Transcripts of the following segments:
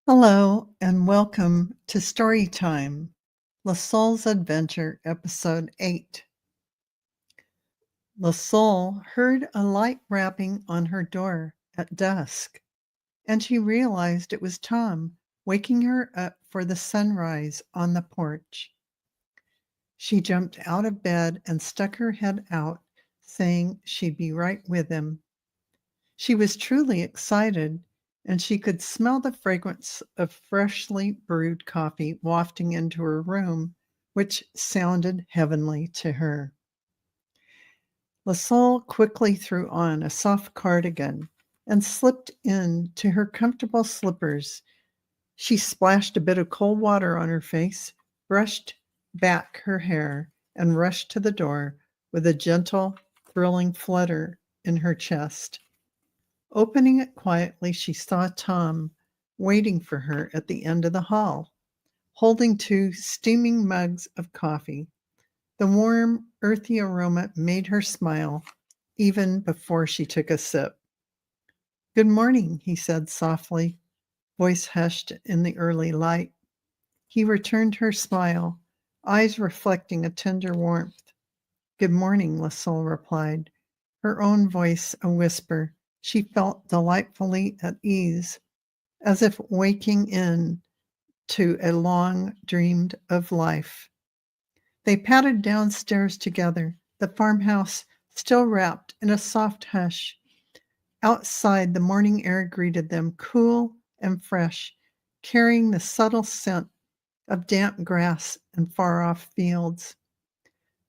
Hello and welcome to StoryTime, Lesoul's Adventure, Episode 8. Lesoul heard a light rapping on her door at dusk, and she realized it was Tom waking her up for the sunrise on the porch. She jumped out of bed and stuck her head out, saying she'd be right with him. She was truly excited, and she could smell the fragrance of freshly brewed coffee wafting into her room, which sounded heavenly to her. Lesoul quickly threw on a soft cardigan and slipped into her comfortable slippers. She splashed a bit of cold water on her face, brushed back her hair, and rushed to the door with a gentle, thrilling flutter in her chest. Opening it quietly, she saw Tom waiting for her at the end of the hall, holding two steaming mugs of coffee. The warm, earthy aroma made her smile even before she took a sip. "Good morning," he said softly, voice hushed in the early light. He returned her smile, eyes reflecting a tender warmth. "Good morning," Lesoul replied, her own voice a whisper. She felt delightfully at ease, as if waking in to a long dreamed of life. They padded downstairs together, the farmhouse still wrapped in a soft hush. Outside, the morning air greeted them, cool and fresh, carrying the subtle scent of damp grass and far-off fields.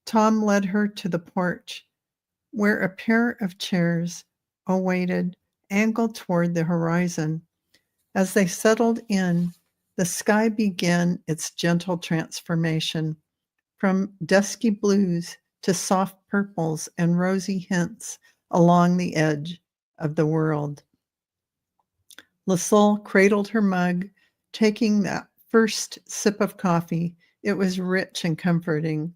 Tom led her to the porch, where a pair of chairs awaited, angled toward the horizon. As they settled in, the sky began its gentle transformation from dusky blues to soft purples and rosy hints along the edge of the world. Lesoul cradled her mug, taking that first sip of coffee. It was rich and comforting,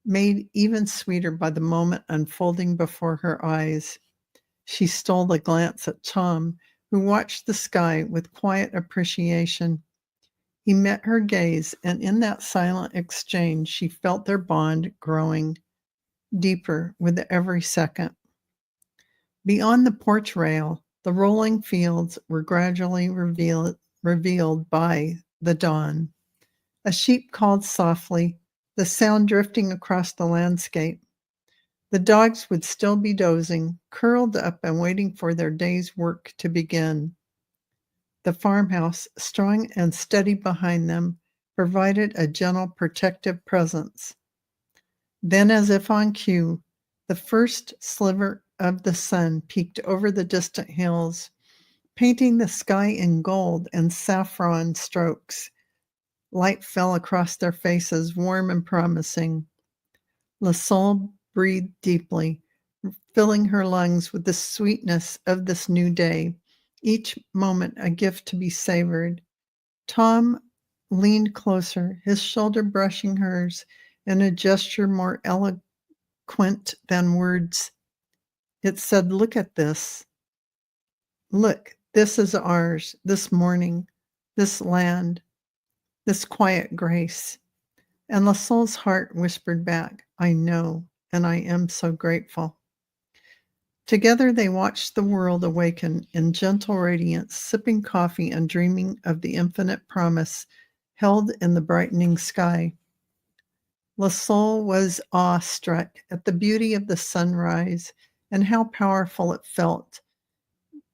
made even sweeter by the moment unfolding before her eyes. She stole a glance at Tom, who watched the sky with quiet appreciation. He met her gaze, and in that silent exchange, she felt their bond growing deeper with every second. Beyond the porch rail, the rolling fields were gradually revealed by the dawn. A sheep called softly, the sound drifting across the landscape. The dogs would still be dozing, curled up and waiting for their day's work to begin. The farmhouse, strong and steady behind them, provided a gentle protective presence. Then, as if on cue, the first sliver of the sun peeked over the distant hills, painting the sky in gold and saffron strokes. Light fell across their faces, warm and promising. Lesoul breathed deeply, filling her lungs with the sweetness of this new day, each moment a gift to be savored. Tom leaned closer, his shoulder brushing hers in a gesture more eloquent than words. It said, "Look at this. Look, this is ours, this morning, this land, this quiet grace." And Lesoul's heart whispered back, "I know, and I am so grateful." Together they watched the world awaken in gentle radiance, sipping coffee and dreaming of the infinite promise held in the brightening sky. Lesoul was awestruck at the beauty of the sunrise and how powerful it felt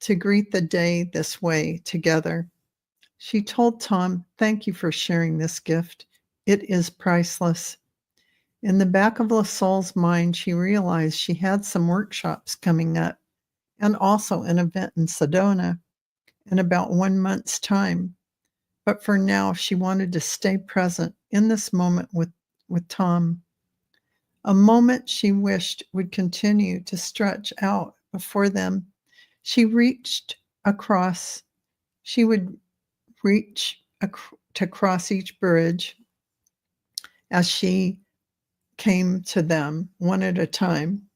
to greet the day this way together. She told Tom, "Thank you for sharing this gift. It is priceless." In the back of Lesoul's mind, she realized she had some workshops coming up and also an event in Sedona in about 1 month's time. But for now, she wanted to stay present in this moment with Tom, a moment she wished would continue to stretch out before them. She reached across, she would reach to cross each bridge as she came to them one at a time.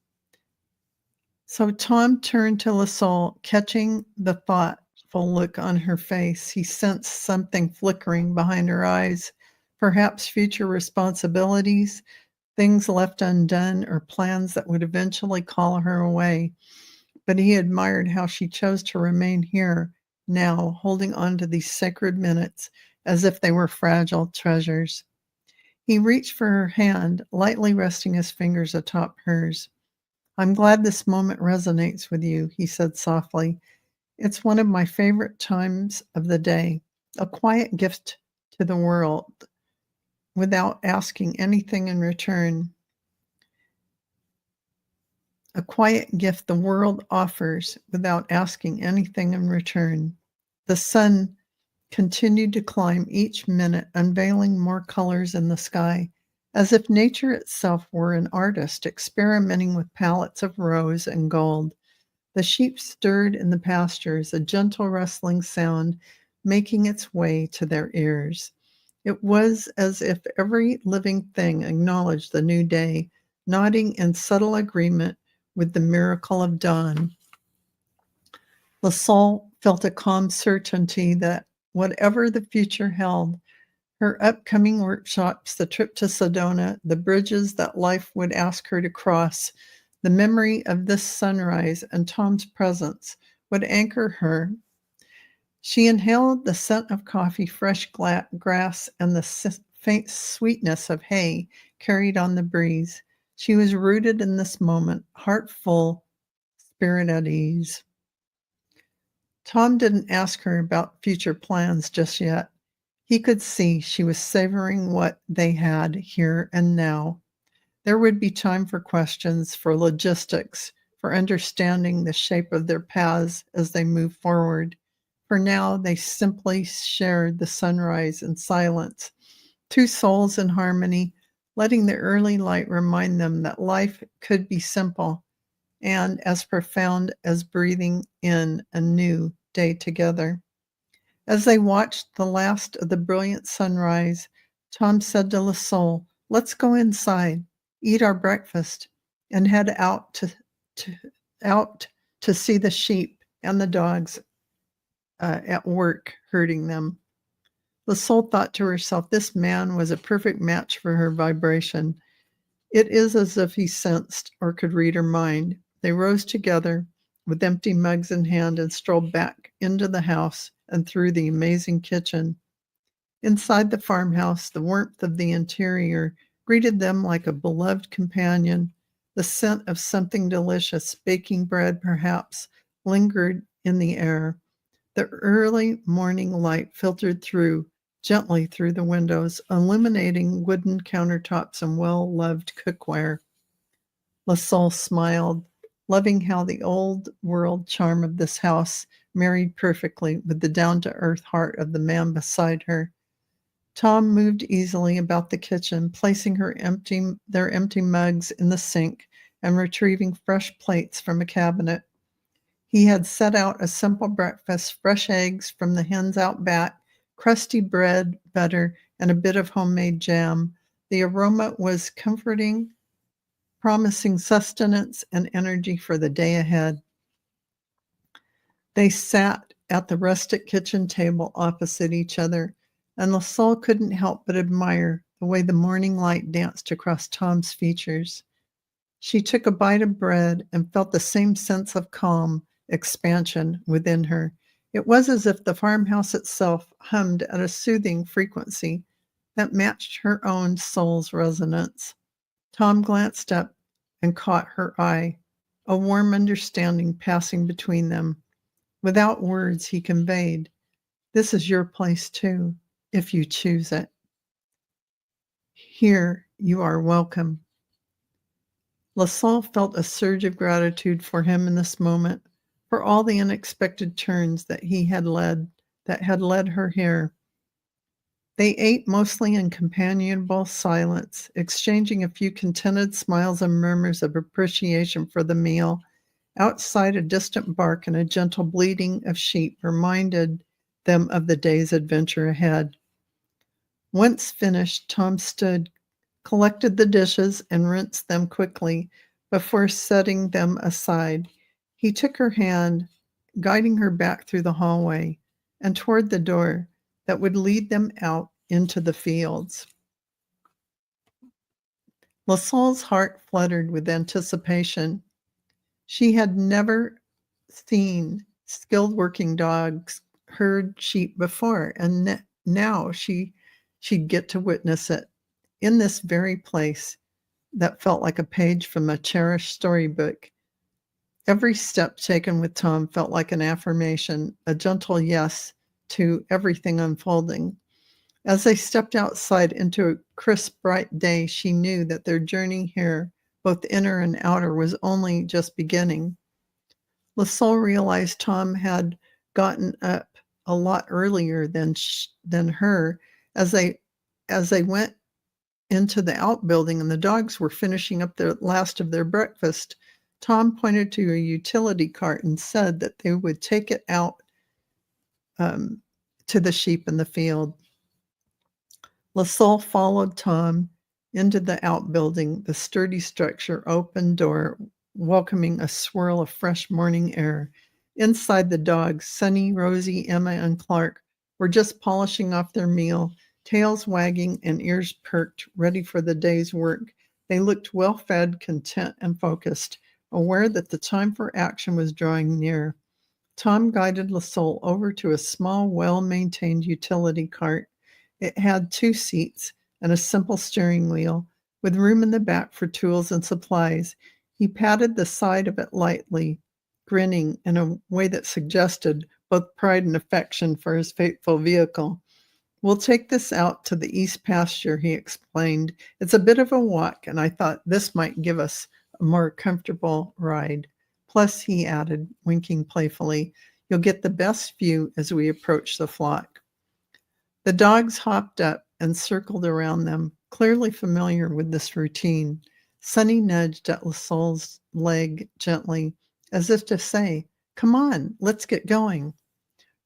So Tom turned to Lesoul, catching the thought doubtful look on her face. He sensed something flickering behind her eyes, perhaps future responsibilities, things left undone, or plans that would eventually call her away. But he admired how she chose to remain here now, holding on to these sacred minutes as if they were fragile treasures. He reached for her hand, lightly resting his fingers atop hers. "I'm glad this moment resonates with you," he said softly. "It's one of my favorite times of the day, a quiet gift to the world without asking anything in return. A quiet gift the world offers without asking anything in return." The sun continued to climb each minute, unveiling more colors in the sky, as if nature itself were an artist experimenting with palettes of rose and gold. The sheep stirred in the pastures, a gentle rustling sound making its way to their ears. It was as if every living thing acknowledged the new day, nodding in subtle agreement with the miracle of dawn. Lesoul felt a calm certainty that whatever the future held, her upcoming workshops, the trip to Sedona, the bridges that life would ask her to cross, the memory of this sunrise and Tom's presence would anchor her. She inhaled the scent of coffee, fresh grass, and the faint sweetness of hay carried on the breeze. She was rooted in this moment, heart full, spirit at ease. Tom didn't ask her about future plans just yet. He could see she was savoring what they had here and now. There would be time for questions, for logistics, for understanding the shape of their paths as they moved forward. For now, they simply shared the sunrise in silence, two souls in harmony, letting the early light remind them that life could be simple and as profound as breathing in a new day together. As they watched the last of the brilliant sunrise, Tom said to Lesoul, "Let's go inside, eat our breakfast, and head to, out to see the sheep and the dogs at work herding them." Lesoul thought to herself, this man was a perfect match for her vibration. It is as if he sensed or could read her mind. They rose together with empty mugs in hand and strolled back into the house and through the amazing kitchen. Inside the farmhouse, the warmth of the interior greeted them like a beloved companion. The scent of something delicious, baking bread perhaps, lingered in the air. The early morning light filtered gently through the windows, illuminating wooden countertops and well-loved cookware. Lesoul smiled, loving how the old world charm of this house married perfectly with the down-to-earth heart of the man beside her. Tom moved easily about the kitchen, placing their empty mugs in the sink and retrieving fresh plates from a cabinet. He had set out a simple breakfast, fresh eggs from the hens out back, crusty bread, butter, and a bit of homemade jam. The aroma was comforting, promising sustenance and energy for the day ahead. They sat at the rustic kitchen table opposite each other, and Lesoul couldn't help but admire the way the morning light danced across Tom's features. She took a bite of bread and felt the same sense of calm, expansion within her. It was as if the farmhouse itself hummed at a soothing frequency that matched her own soul's resonance. Tom glanced up and caught her eye, a warm understanding passing between them. Without words, he conveyed, "This is your place too, if you choose it. Here you are welcome." Lesoul felt a surge of gratitude for him in this moment, for all the unexpected turns that had led her here. They ate mostly in companionable silence, exchanging a few contented smiles and murmurs of appreciation for the meal. Outside, a distant bark and a gentle bleating of sheep reminded them of the day's adventure ahead. Once finished, Tom stood, collected the dishes, and rinsed them quickly before setting them aside. He took her hand guiding her back through the hallway and toward the door that would lead them out into the fields. Lesoul's heart fluttered with anticipation. She had never seen skilled working dogs herd sheep before, and now she'd get to witness it in this very place that felt like a page from a cherished storybook. Every step taken with Tom felt like an affirmation, a gentle yes to everything unfolding. As they stepped outside into a crisp, bright day, she knew that their journey here, both inner and outer, was only just beginning. Lesoul realized Tom had gotten up a lot earlier than her. As they went into the outbuilding and the dogs were finishing up the last of their breakfast, Tom pointed to a utility cart and said that they would take it out to the sheep in the field. Lesoul followed Tom into the outbuilding, the sturdy structure, open door, welcoming a swirl of fresh morning air. Inside, the dogs, Sunny, Rosie, Emma, and Clark, were just polishing off their meal, tails wagging and ears perked, ready for the day's work. They looked well-fed, content, and focused, aware that the time for action was drawing near. Tom guided Lesoul over to a small, well-maintained utility cart. It had 2 seats and a simple steering wheel, with room in the back for tools and supplies. He patted the side of it lightly, grinning in a way that suggested both pride and affection for his faithful vehicle. "We'll take this out to the east pasture," he explained. "It's a bit of a walk, and I thought this might give us a more comfortable ride. Plus," he added, winking playfully, "you'll get the best view as we approach the flock." The dogs hopped up and circled around them, clearly familiar with this routine. Sunny nudged at Lesoul's leg gently, as if to say, "Come on, let's get going."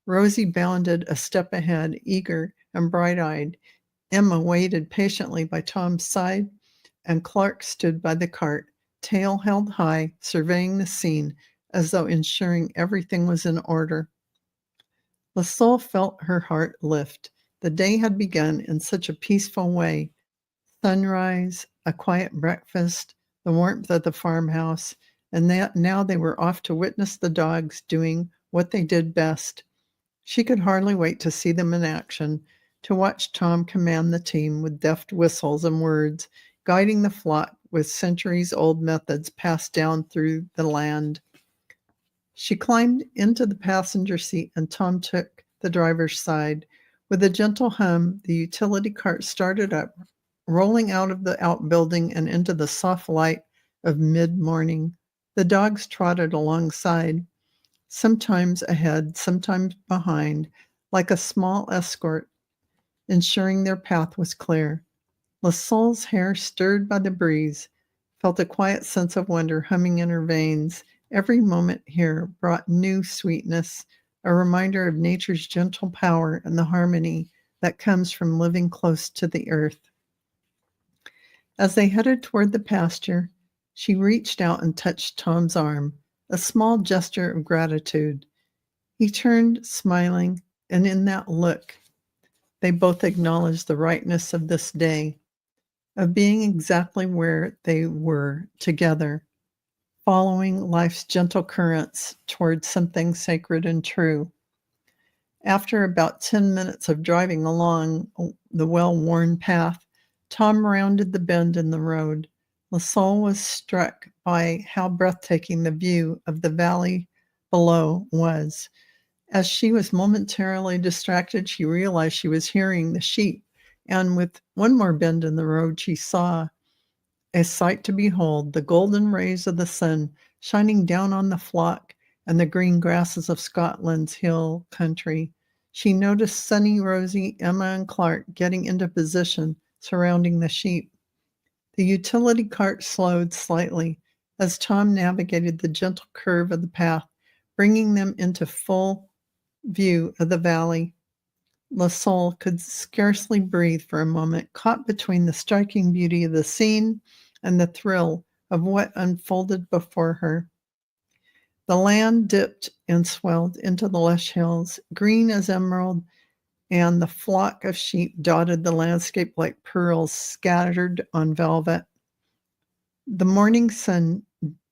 Rosie bounded a step ahead, eager and bright-eyed. Emma waited patiently by Tom's side, and Clark stood by the cart, tail held high, surveying the scene as though ensuring everything was in order. Lesoul felt her heart lift. The day had begun in such a peaceful way. Sunrise, a quiet breakfast, the warmth of the farmhouse, and now they were off to witness the dogs doing what they did best. She could hardly wait to see them in action, to watch Tom command the team with deft whistles and words, guiding the flock with centuries-old methods passed down through the land. She climbed into the passenger seat, and Tom took the driver's side. With a gentle hum, the utility cart started up, rolling out of the outbuilding and into the soft light of mid-morning. The dogs trotted alongside, sometimes ahead, sometimes behind, like a small escort, ensuring their path was clear. Lesoul's hair, stirred by the breeze, felt a quiet sense of wonder humming in her veins. Every moment here brought new sweetness, a reminder of nature's gentle power and the harmony that comes from living close to the earth. As they headed toward the pasture, she reached out and touched Tom's arm, a small gesture of gratitude. He turned, smiling, and in that look, they both acknowledged the rightness of this day, of being exactly where they were together, following life's gentle currents towards something sacred and true. After about 10 minutes of driving along the well-worn path, Tom rounded the bend in the road. Lesoul was struck by how breathtaking the view of the valley below was. As she was momentarily distracted, she realized she was hearing the sheep, and with one more bend in the road, she saw a sight to behold, the golden rays of the sun shining down on the flock and the green grasses of Scotland's hill country. She noticed Sunny, Rosie, Emma, and Clark getting into position surrounding the sheep. The utility cart slowed slightly as Tom navigated the gentle curve of the path, bringing them into full view of the valley. Lesoul could scarcely breathe for a moment, caught between the striking beauty of the scene and the thrill of what unfolded before her. The land dipped and swelled into the lush hills, green as emerald, and the flock of sheep dotted the landscape like pearls scattered on velvet. The morning sun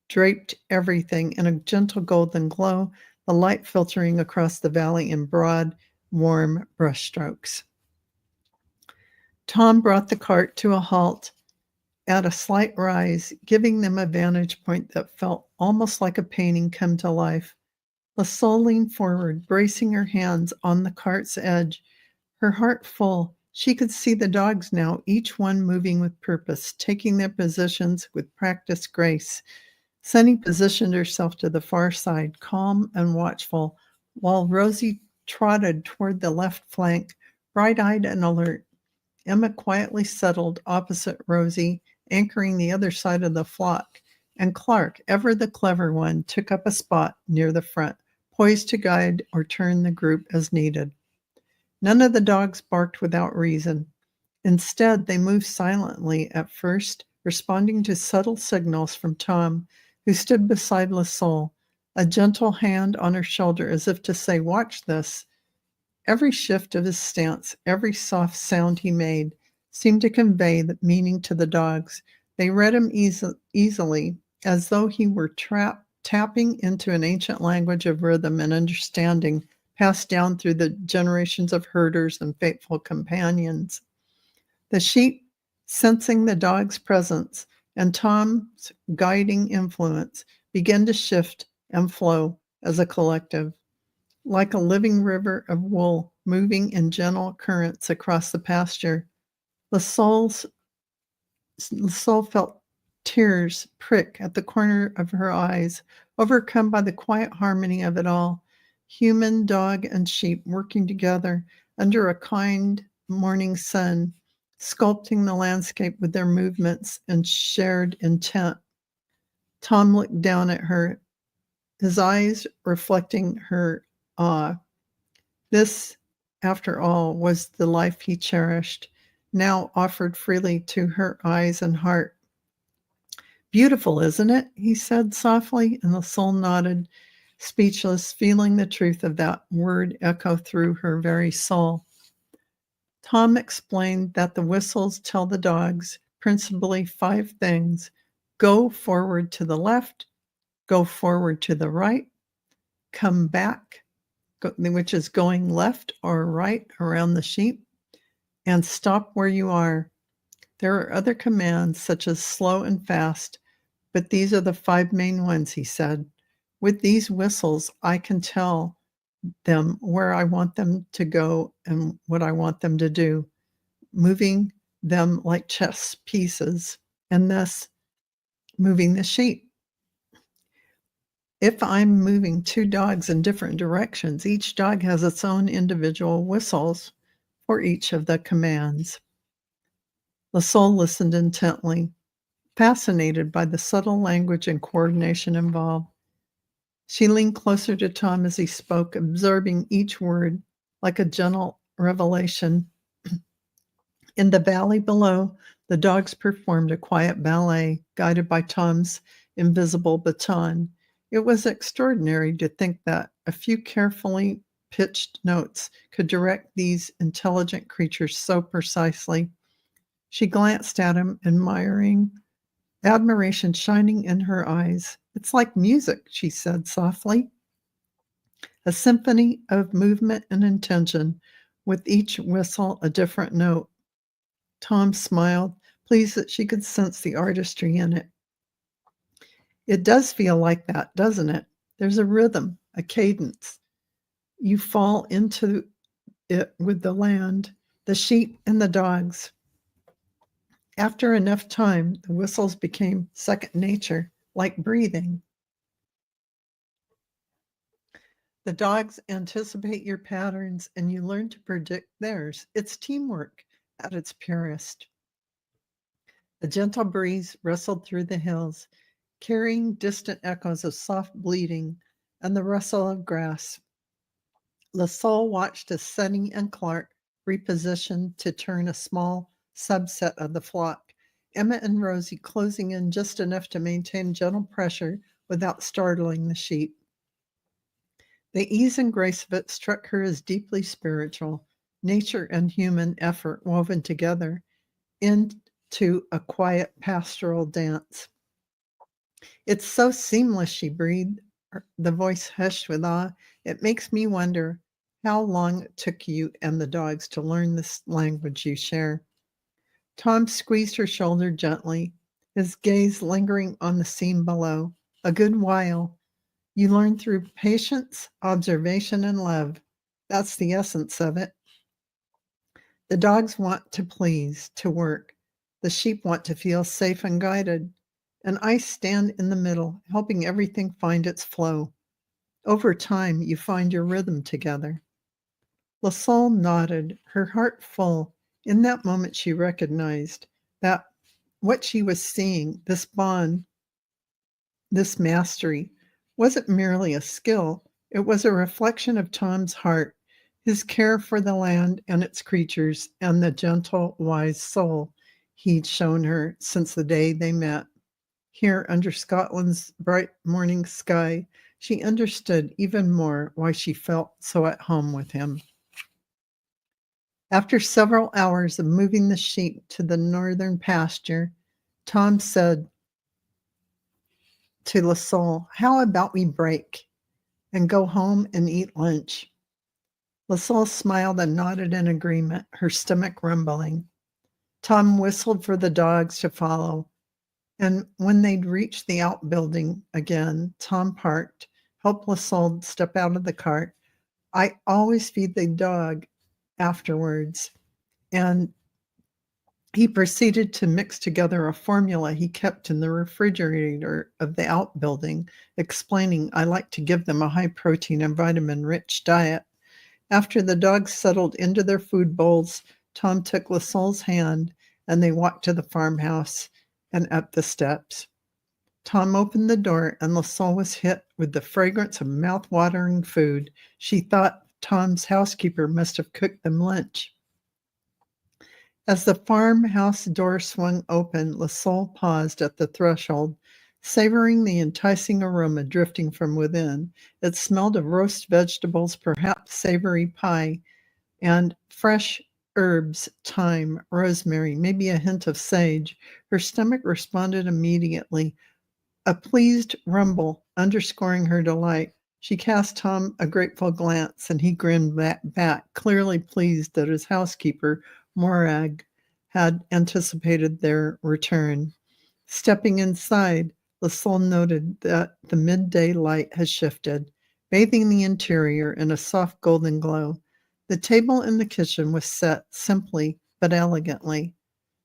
draped everything in a gentle golden glow, the light filtering across the valley in broad, warm brushstrokes. Tom brought the cart to a halt at a slight rise, giving them a vantage point that felt almost like a painting come to life. Lesoul leaned forward, bracing her hands on the cart's edge, her heart full. She could see the dogs now, each one moving with purpose, taking their positions with practiced grace. Sunny positioned herself to the far side, calm and watchful, while Rosie trotted toward the left flank, bright-eyed and alert. Emma quietly settled opposite Rosie, anchoring the other side of the flock, and Clark, ever the clever one, took up a spot near the front, poised to guide or turn the group as needed. None of the dogs barked without reason. Instead, they moved silently at first, responding to subtle signals from Tom, who stood beside Lesoul, a gentle hand on her shoulder as if to say, "Watch this." Every shift of his stance, every soft sound he made, seemed to convey the meaning to the dogs. They read him easily, as though he were tapping into an ancient language of rhythm and understanding passed down through the generations of herders and faithful companions. The sheep, sensing the dog's presence and Tom's guiding influence, began to shift and flow as a collective, like a living river of wool moving in gentle currents across the pasture. The soul felt tears prick at the corner of her eyes, overcome by the quiet harmony of it all. Human, dog, and sheep working together under a kind morning sun, sculpting the landscape with their movements and shared intent. Tom looked down at her, his eyes reflecting her awe. This, after all, was the life he cherished, now offered freely to her eyes and heart. "Beautiful, isn't it?" he said softly, and the soul nodded, speechless, feeling the truth of that word echo through her very soul. Tom explained that the whistles tell the dogs principally 5 things: go forward to the left, go forward to the right, come back, which is going left or right around the sheep, and stop where you are. There are other commands such as slow and fast, but these are the 5 main ones, he said. With these whistles, I can tell them where I want them to go and what I want them to do, moving them like chess pieces, and thus moving the sheep. If I'm moving 2 dogs in different directions, each dog has its own individual whistles for each of the commands. Lesoul listened intently, fascinated by the subtle language and coordination involved. She leaned closer to Tom as he spoke, absorbing each word like a gentle revelation. In the valley below, the dogs performed a quiet ballet, guided by Tom's invisible baton. It was extraordinary to think that a few carefully pitched notes could direct these intelligent creatures so precisely. She glanced at him, admiration shining in her eyes. "It's like music," she said softly, "a symphony of movement and intention, with each whistle a different note." Tom smiled, pleased that she could sense the artistry in it. "It does feel like that, doesn't it? There's a rhythm, a cadence. You fall into it with the land, the sheep, and the dogs. After enough time, the whistles became second nature, like breathing. The dogs anticipate your patterns, and you learn to predict theirs. It's teamwork at its purest." A gentle breeze rustled through the hills, carrying distant echoes of soft bleating and the rustle of grass. Lesoul watched as Sunny and Clark repositioned to turn a small subset of the flock, Emma and Rosie closing in just enough to maintain gentle pressure without startling the sheep. The ease and grace of it struck her as deeply spiritual, nature and human effort woven together into a quiet pastoral dance. It's so seamless, she breathed, the voice hushed with awe. It makes me wonder how long it took you and the dogs to learn this language you share. Tom squeezed her shoulder gently, his gaze lingering on the scene below. A good while. You learn through patience, observation, and love. That's the essence of it. The dogs want to please, to work. The sheep want to feel safe and guided. And I stand in the middle, helping everything find its flow. Over time, you find your rhythm together. Lesoul nodded, her heart full. In that moment, she recognized that what she was seeing, this bond, this mastery, wasn't merely a skill, it was a reflection of Tom's heart, his care for the land and its creatures, and the gentle, wise soul he'd shown her since the day they met. Here, under Scotland's bright morning sky, she understood even more why she felt so at home with him. After several hours of moving the sheep to the northern pasture, Tom said to Lesoul, "How about we break and go home and eat lunch?" Lesoul smiled and nodded in agreement, her stomach rumbling. Tom whistled for the dogs to follow, and when they'd reached the outbuilding again, Tom parked, helped Lesoul step out of the cart. "I always feed the dog afterwards," and he proceeded to mix together a formula he kept in the refrigerator of the outbuilding, explaining, "I like to give them a high protein and vitamin rich diet." After the dogs settled into their food bowls, Tom took Lesoul's hand and they walked to the farmhouse and up the steps. Tom opened the door and Lesoul was hit with the fragrance of mouth-watering food. She thought Tom's housekeeper must have cooked them lunch. As the farmhouse door swung open, Lesoul paused at the threshold, savoring the enticing aroma drifting from within. It smelled of roast vegetables, perhaps savory pie, and fresh herbs, thyme, rosemary, maybe a hint of sage. Her stomach responded immediately, a pleased rumble underscoring her delight. She cast Tom a grateful glance, and he grinned back, clearly pleased that his housekeeper, Morag, had anticipated their return. Stepping inside, Lesoul noted that the midday light had shifted, bathing the interior in a soft golden glow. The table in the kitchen was set simply but elegantly.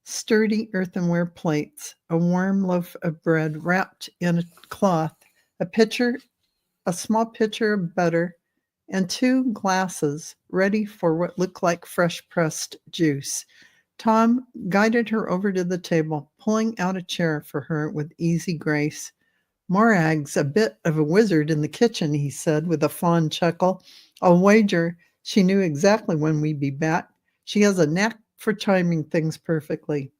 Sturdy earthenware plates, a warm loaf of bread wrapped in a cloth, a small pitcher of butter, and two glasses ready for what looked like fresh pressed juice. Tom guided her over to the table, pulling out a chair for her with easy grace. "Morag's a bit of a wizard in the kitchen," he said with a fond chuckle. "I'll wager she knew exactly when we'd be back. She has a knack for timing things perfectly."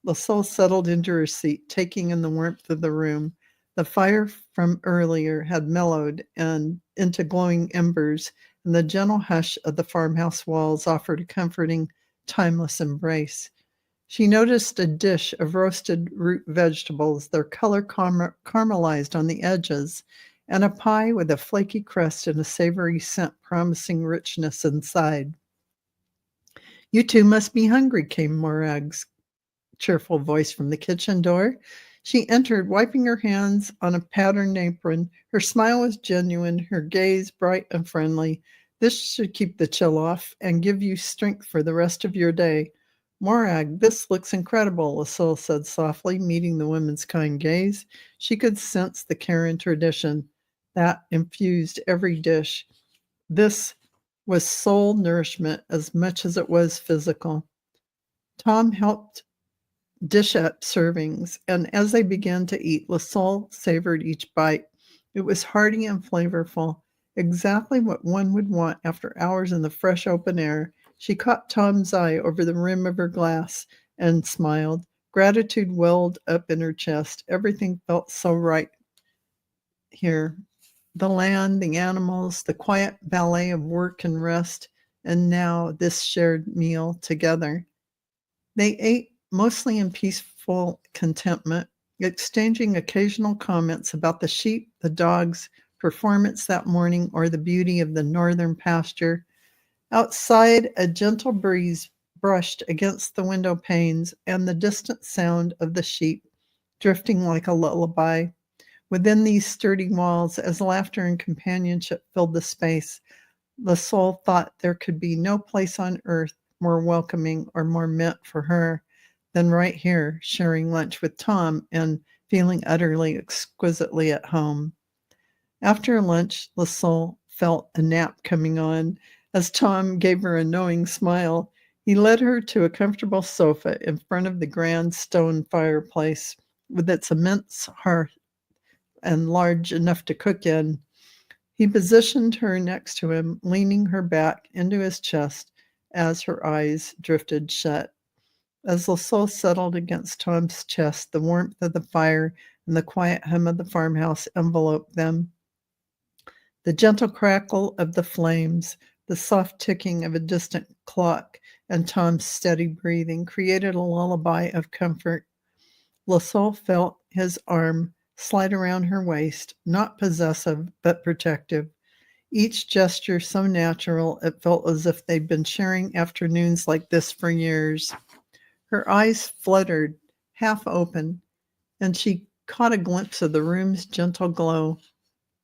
Lesoul settled into her seat, taking in the warmth of the room. The fire from earlier had mellowed and into glowing embers, and the gentle hush of the farmhouse walls offered a comforting, timeless embrace. She noticed a dish of roasted root vegetables, their color caramelized on the edges, and a pie with a flaky crust and a savory scent promising richness inside. "You two must be hungry," came Morag's cheerful voice from the kitchen door. She entered, wiping her hands on a patterned apron. Her smile was genuine, her gaze bright and friendly. "This should keep the chill off and give you strength for the rest of your day." "Morag, this looks incredible," Lesoul said softly, meeting the woman's kind gaze. She could sense the care and tradition that infused every dish. This was soul nourishment as much as it was physical. Tom helped dish up servings, and as they began to eat, Lesoul savored each bite. It was hearty and flavorful, exactly what one would want after hours in the fresh open air. She caught Tom's eye over the rim of her glass and smiled. Gratitude welled up in her chest. Everything felt so right here. the land, the animals, the quiet ballet of work and rest, and now this shared meal together. They ate mostly in peaceful contentment, exchanging occasional comments about the sheep, the dogs, performance that morning, or the beauty of the northern pasture. Outside, a gentle breeze brushed against the window panes, and the distant sound of the sheep drifting like a lullaby. Within these sturdy walls, as laughter and companionship filled the space, Lesoul thought there could be no place on earth more welcoming or more meant for her than right here, sharing lunch with Tom and feeling utterly exquisitely at home. After lunch, Lesoul felt a nap coming on. As Tom gave her a knowing smile, he led her to a comfortable sofa in front of the grand stone fireplace with its immense hearth and large enough to cook in. He positioned her next to him, leaning her back into his chest as her eyes drifted shut. As Lesoul settled against Tom's chest, the warmth of the fire and the quiet hum of the farmhouse enveloped them. The gentle crackle of the flames, the soft ticking of a distant clock, and Tom's steady breathing created a lullaby of comfort. Lesoul felt his arm slide around her waist, not possessive, but protective. Each gesture so natural it felt as if they'd been sharing afternoons like this for years. Her eyes fluttered, half open, and she caught a glimpse of the room's gentle glow.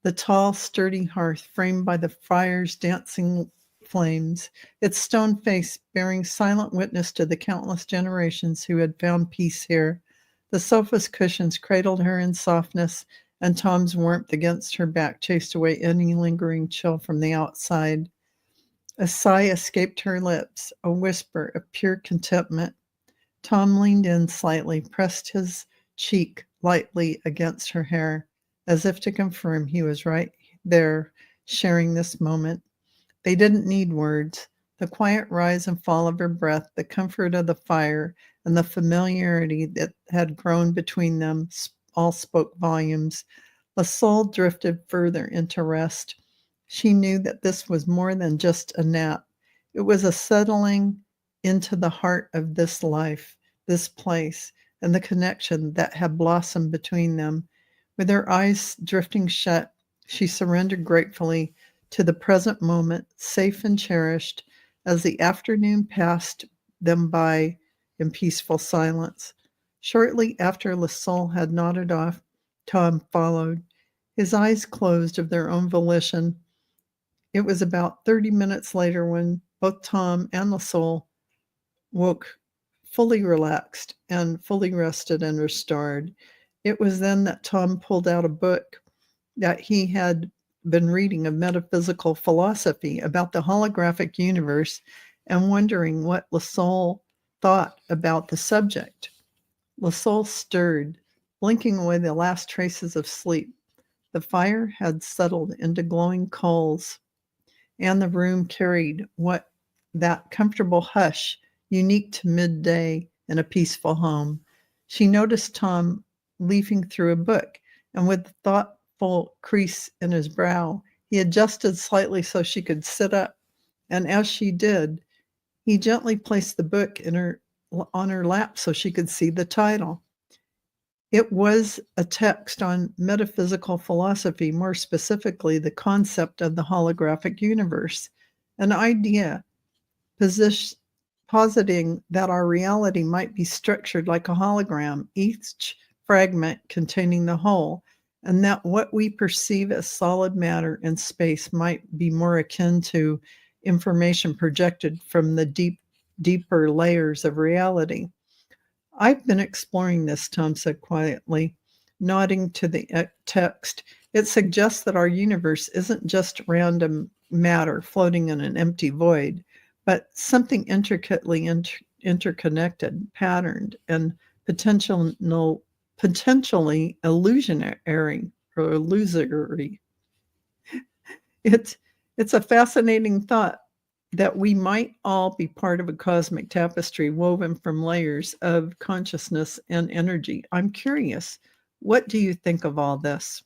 The tall, sturdy hearth framed by the fire's dancing flames, its stone face bearing silent witness to the countless generations who had found peace here. The sofa's cushions cradled her in softness, and Tom's warmth against her back chased away any lingering chill from the outside. A sigh escaped her lips, a whisper of pure contentment. Tom leaned in slightly, pressed his cheek lightly against her hair, as if to confirm he was right there, sharing this moment. They didn't need words. The quiet rise and fall of her breath, the comfort of the fire, and the familiarity that had grown between them all spoke volumes. Lesoul drifted further into rest. She knew that this was more than just a nap. It was a settling into the heart of this life, this place, and the connection that had blossomed between them. With her eyes drifting shut, she surrendered gratefully to the present moment, safe and cherished, as the afternoon passed them by in peaceful silence. Shortly after Lesoul had nodded off, Tom followed. His eyes closed of their own volition. It was about 30 minutes later when both Tom and Lesoul woke fully relaxed and fully rested and restored. It was then that Tom pulled out a book that he had been reading of metaphysical philosophy about the holographic universe and wondering what Lesoul thought about the subject. Lesoul stirred, blinking away the last traces of sleep. The fire had settled into glowing coals, and the room carried what that comfortable hush unique to midday in a peaceful home. She noticed Tom leafing through a book, and with a thoughtful crease in his brow, he adjusted slightly so she could sit up. And as she did, he gently placed the book on her lap so she could see the title. It was a text on metaphysical philosophy, more specifically, the concept of the holographic universe, an idea positing that our reality might be structured like a hologram, each fragment containing the whole, and that what we perceive as solid matter in space might be more akin to information projected from the deeper layers of reality. I've been exploring this, Tom said quietly, nodding to the text. It suggests that our universe isn't just random matter floating in an empty void, but something intricately interconnected, patterned, and potentially illusionary or illusory. It's a fascinating thought that we might all be part of a cosmic tapestry woven from layers of consciousness and energy. I'm curious, what do you think of all this?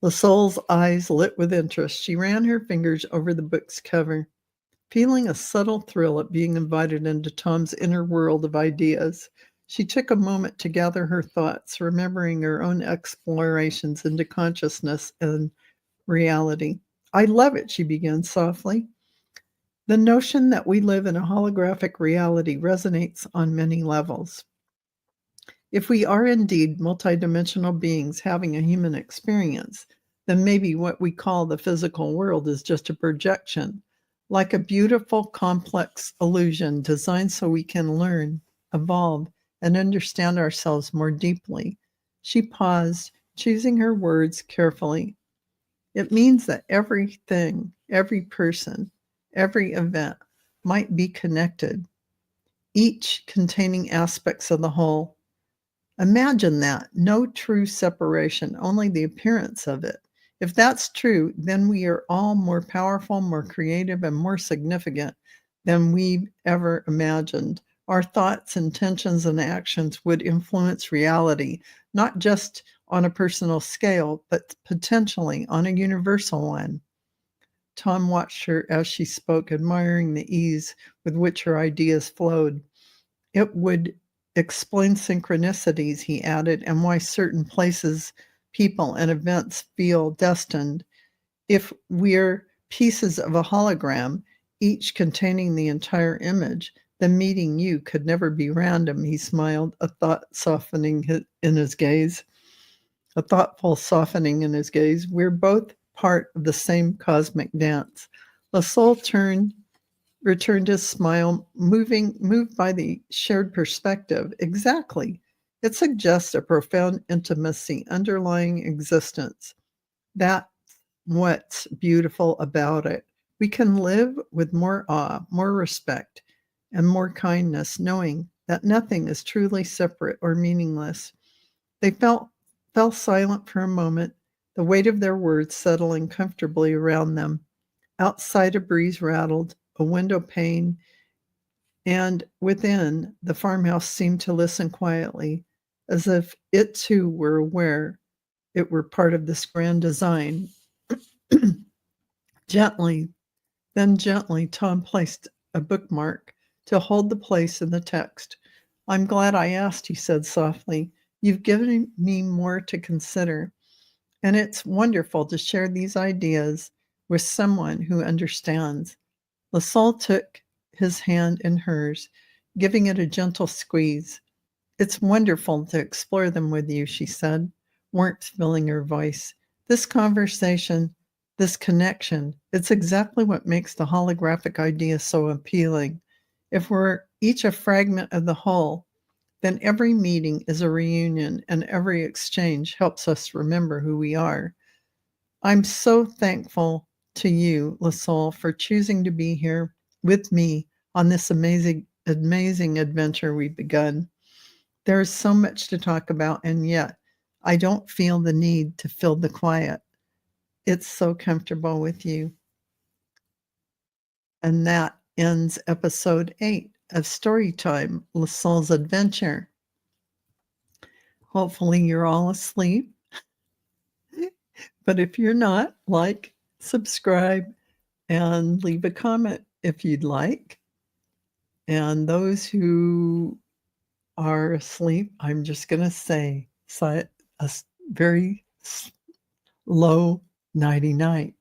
Lesoul's eyes lit with interest. She ran her fingers over the book's cover, feeling a subtle thrill at being invited into Tom's inner world of ideas. She took a moment to gather her thoughts, remembering her own explorations into consciousness and reality. I love it, she began softly. The notion that we live in a holographic reality resonates on many levels. If we are indeed multidimensional beings having a human experience, then maybe what we call the physical world is just a projection, like a beautiful, complex illusion designed so we can learn, evolve, and understand ourselves more deeply. She paused, choosing her words carefully. It means that everything, every person, every event might be connected, each containing aspects of the whole. Imagine that. No true separation, only the appearance of it. If that's true, then we are all more powerful, more creative, and more significant than we've ever imagined. Our thoughts, intentions, and actions would influence reality, not just on a personal scale, but potentially on a universal one. Tom watched her as she spoke, admiring the ease with which her ideas flowed. It would explain synchronicities, he added, and why certain places, people, and events feel destined. If we're pieces of a hologram, each containing the entire image, then meeting you could never be random, he smiled, a thought softening in his gaze, a thoughtful softening in his gaze. We're both part of the same cosmic dance. Lesoul returned his smile, moved by the shared perspective. Exactly. It suggests a profound intimacy underlying existence. That's what's beautiful about it. We can live with more awe, more respect, and more kindness, knowing that nothing is truly separate or meaningless. They fell silent for a moment, the weight of their words settling comfortably around them. Outside, a breeze rattled a window pane, and within, the farmhouse seemed to listen quietly, as if it too were aware it were part of this grand design. Gently, gently, Tom placed a bookmark to hold the place in the text. I'm glad I asked, he said softly. You've given me more to consider, and it's wonderful to share these ideas with someone who understands. Lesoul took his hand in hers, giving it a gentle squeeze. It's wonderful to explore them with you, she said, warmth filling her voice. This conversation, this connection, it's exactly what makes the holographic idea so appealing. If we're each a fragment of the whole, then every meeting is a reunion and every exchange helps us remember who we are. I'm so thankful to you, Lesoul, for choosing to be here with me on this amazing adventure we've begun. There is so much to talk about, and yet I don't feel the need to fill the quiet. It's so comfortable with you. And that ends episode 8 of Storytime, Lesoul's Adventure. Hopefully, you're all asleep. But if you're not, like, subscribe, and leave a comment if you'd like. And those who are asleep, I'm just going to say a very low nighty night.